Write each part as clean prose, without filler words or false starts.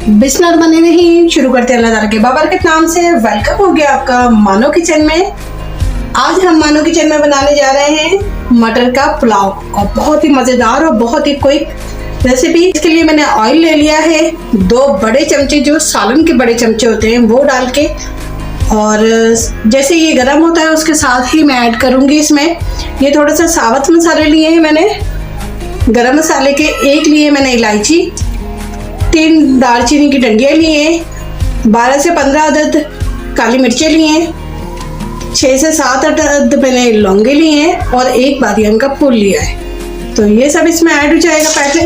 बिस्मिल्लाह रहमान रहीम। शुरू करते हैं अल्लाह ताला के बाबरकत नाम से। वेलकम हो गया आपका मानो किचन में। आज हम मानो किचन में बनाने जा रहे हैं मटर का पुलाव और बहुत ही मज़ेदार और बहुत ही क्विक रेसिपी। इसके लिए मैंने ऑयल ले लिया है, 2 बड़े चमचे जो सालन के बड़े चमचे होते हैं वो डाल के, और जैसे ये गर्म होता है उसके साथ ही मैं ऐड करूँगी इसमें ये थोड़ा सा साबुत मसाले लिए हैं मैंने। गरम मसाले के 1 लिए मैंने इलायची, 3 दालचीनी की डंडियाँ लिए, 12 से 15 अदद काली मिर्चें लिए, 6 से 7 अदद मैंने लौंगे लिए हैं और 1 बादियान का फूल लिया है। तो ये सब इसमें ऐड हो जाएगा पहले।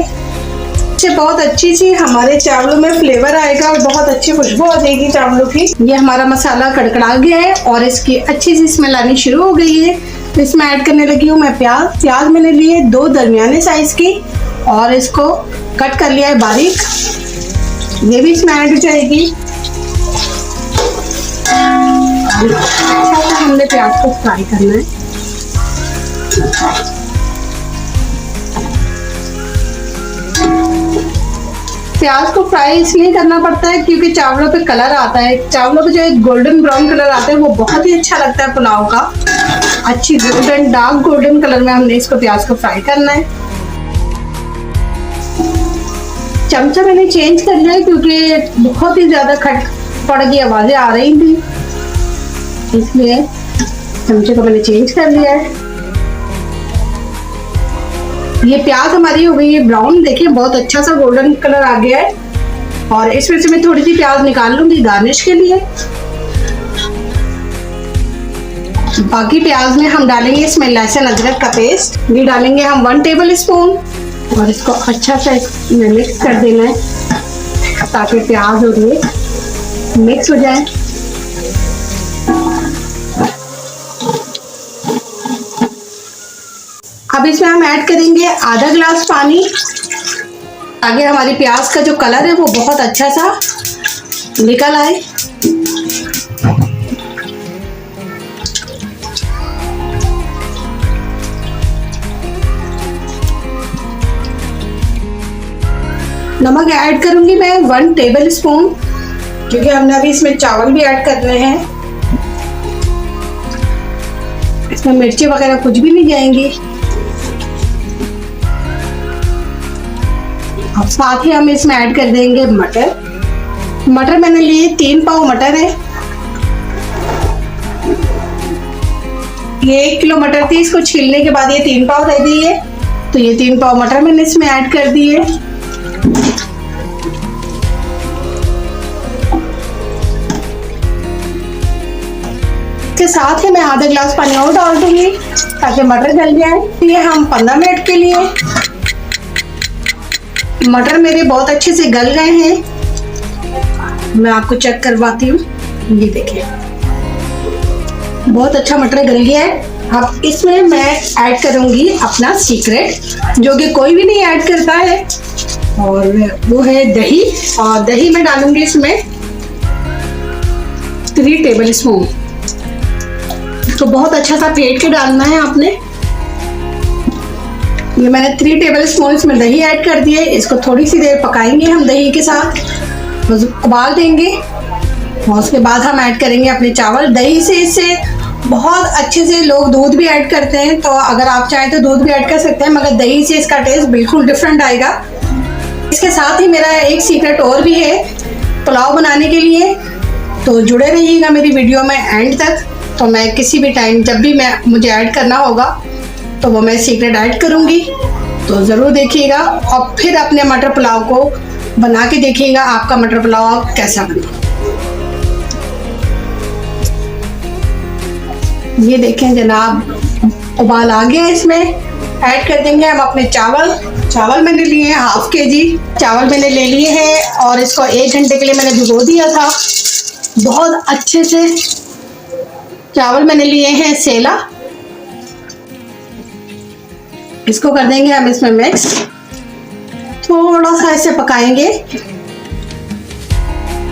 इससे बहुत अच्छी सी हमारे चावलों में फ्लेवर आएगा और बहुत अच्छी खुशबू आ जाएगी चावलों की। ये हमारा मसाला कड़कड़ा गया है और इसकी अच्छी सी स्मेल आनी शुरू हो गई है। तो इसमें ऐड करने लगी हूँ मैं प्याज मैंने लिए 2 दरमियाने साइज की और इसको कट कर लिया है बारीक। ये भी इसमें ऐड हो जाएगी। अच्छा हमने प्याज को फ्राई करना है। प्याज को फ्राई इसलिए करना पड़ता है क्योंकि चावलों पे कलर आता है। चावलों पे जो एक गोल्डन ब्राउन कलर आता है वो बहुत ही अच्छा लगता है पुलाव का। अच्छी गोल्डन डार्क गोल्डन कलर में हमने इसको प्याज को फ्राई करना है। चमचा मैंने चेंज कर लिया है क्योंकि बहुत ही ज्यादा खटपड़ की आवाजें आ रही थी, इसलिए चमचे को मैंने चेंज कर लिया है। ये प्याज हमारी हो गई है ब्राउन, देखिए बहुत अच्छा सा गोल्डन कलर आ गया है। और इसमें से मैं थोड़ी सी प्याज निकाल लूंगी गार्निश के लिए। बाकी प्याज में हम डालेंगे इसमें लहसुन अदरक का पेस्ट, ये डालेंगे हम 1 टेबल स्पून और इसको अच्छा से मिक्स कर देना है ताकि प्याज और ये मिक्स हो जाए। अब इसमें हम ऐड करेंगे आधा गिलास पानी ताकि हमारी प्याज का जो कलर है वो बहुत अच्छा सा निकल आए। नमक ऐड करूंगी मैं 1 टेबल स्पून क्योंकि हमने अभी इसमें चावल भी ऐड कर रहे हैं। इसमें मिर्ची वगैरह कुछ भी नहीं जाएंगी। अब साथ ही हम इसमें ऐड कर देंगे मटर मैंने लिए 3 पाव मटर है। ये 1 किलो मटर थी, इसको छीलने के बाद ये 3 पाव दे दी है। तो ये 3 पाव मटर मैंने इसमें ऐड कर दिए। इसके साथ ही मैं आधा गिलास पानी और डाल दूंगी ताकि मटर गल जाए। ये हम 15 मिनट के लिए, मटर मेरे बहुत अच्छे से गल गए हैं। मैं आपको चेक करवाती हूँ, ये देखिए बहुत अच्छा मटर गल गया है। अब इसमें मैं ऐड करूंगी अपना सीक्रेट जो कि कोई भी नहीं ऐड करता है, और वो है दही। और दही में डालूंगी इसमें 3 टेबल स्पून। तो बहुत अच्छा सा फेंट के डालना है आपने। ये मैंने 3 टेबल स्पून इसमें दही ऐड कर दिए। इसको थोड़ी सी देर पकाएंगे हम दही के साथ, उबाल देंगे और उसके बाद हम ऐड करेंगे अपने चावल। दही से इससे बहुत अच्छे से लोग दूध भी ऐड करते हैं, तो अगर आप चाहें तो दूध भी ऐड कर सकते हैं, मगर दही से इसका टेस्ट बिल्कुल डिफरेंट आएगा। इसके साथ ही मेरा एक सीक्रेट और भी है पुलाव बनाने के लिए, तो जुड़े रहिएगा मेरी वीडियो में एंड तक। तो मैं किसी भी टाइम जब भी मुझे ऐड करना होगा तो वो मैं सीक्रेट ऐड करूँगी, तो ज़रूर देखिएगा और फिर अपने मटर पुलाव को बना के देखिएगा आपका मटर पुलाव कैसा बना। ये देखें जनाब उबाल आ गया। इसमें ऐड कर देंगे हम अपने चावल मैंने लिए हैं ½ kg चावल मैंने ले लिए हैं और इसको 1 घंटे के लिए मैंने भिगो दिया था। बहुत अच्छे से चावल मैंने लिए हैं सेला। इसको कर देंगे हम इसमें मिक्स, थोड़ा सा इसे पकाएंगे।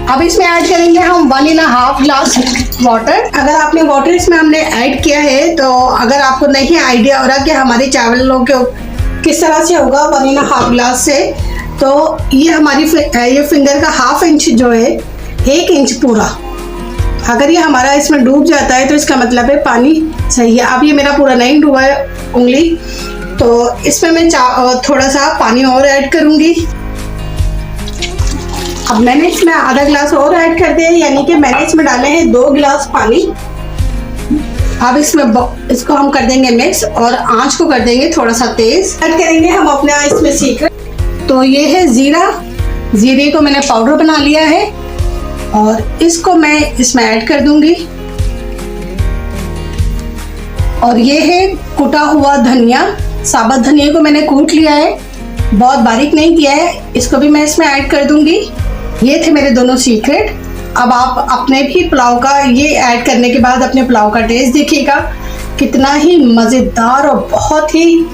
अब इसमें ऐड करेंगे हम 1.5 गिलास वाटर। अगर आपने वाटर इसमें हमने ऐड किया है तो अगर आपको नहीं आइडिया हो रहा कि हमारे चावलों के किस तरह से होगा 1.5 गिलास से, तो ये हमारी ये फिंगर का 1/2 इंच जो है 1 इंच पूरा, अगर ये हमारा इसमें डूब जाता है तो इसका मतलब है पानी सही है। अब ये मेरा पूरा नहीं डूबा है उंगली, तो इसमें मैं थोड़ा सा पानी और ऐड करूँगी। अब मैंने इसमें आधा गिलास और ऐड कर दिया, यानी कि मैंने इसमें डाले हैं 2 गिलास पानी। अब इसको हम कर देंगे मिक्स और आंच को कर देंगे थोड़ा सा तेज। ऐड करेंगे हम अपना इसमें सीक्रेट, तो ये है जीरा। जीरे को मैंने पाउडर बना लिया है और इसको मैं इसमें ऐड कर दूंगी। और ये है कुटा हुआ धनिया, साबुत धनिया को मैंने कूट लिया है, बहुत बारीक नहीं किया है, इसको भी मैं इसमें ऐड कर दूंगी। ये थे मेरे दोनों सीक्रेट। अब आप अपने भी पुलाव का ये ऐड करने के बाद अपने पुलाव का टेस्ट देखिएगा, कितना ही मज़ेदार और बहुत ही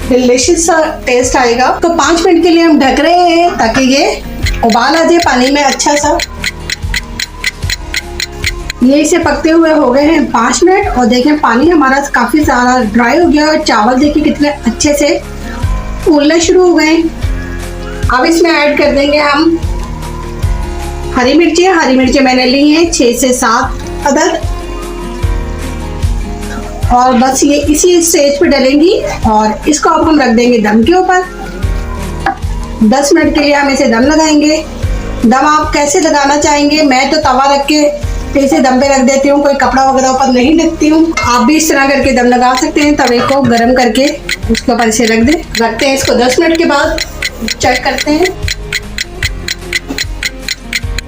डिलीशियस सा टेस्ट आएगा। तो 5 मिनट के लिए हम ढक रहे हैं ताकि ये उबाल आ जाए पानी में अच्छा सा। ये इसे पकते हुए हो गए हैं 5 मिनट और देखें पानी हमारा काफ़ी ज़्यादा ड्राई हो गया और चावल देखिए कितने अच्छे से फूलने शुरू हो गए। अब इसमें ऐड कर देंगे हम हरी मिर्ची मैंने ली हैं 6 से 7 अदद, और बस ये इसी स्टेज पे डलेंगी और इसको अब हम रख देंगे दम के ऊपर। 10 मिनट के लिए हम इसे दम लगाएंगे। दम आप कैसे लगाना चाहेंगे, मैं तो तवा रख के इसे दम पे रख देती हूँ, कोई कपड़ा वगैरह ऊपर नहीं रखती हूँ। आप भी इस तरह करके दम लगा सकते हैं, तवे को गर्म करके उसके ऊपर इसे रखते हैं। इसको 10 मिनट के बाद चेक करते हैं।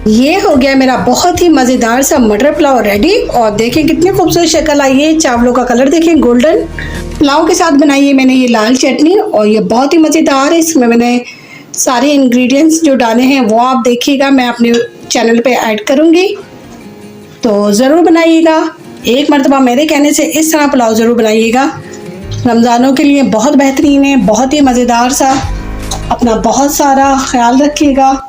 ये हो गया मेरा बहुत ही मज़ेदार सा मटर पुलाव रेडी। और देखें कितनी खूबसूरत शक्ल आई है, चावलों का कलर देखें गोल्डन। पुलाव के साथ बनाई है मैंने ये लाल चटनी और ये बहुत ही मज़ेदार है। इसमें मैंने सारे इंग्रेडिएंट्स जो डाले हैं वो आप देखिएगा, मैं अपने चैनल पे ऐड करूँगी, तो ज़रूर बनाइएगा। एक मरतबा मेरे कहने से इस तरह पुलाव ज़रूर बनाइएगा, रमज़ानों के लिए बहुत बेहतरीन है, बहुत ही मज़ेदार सा। अपना बहुत सारा ख्याल रखिएगा।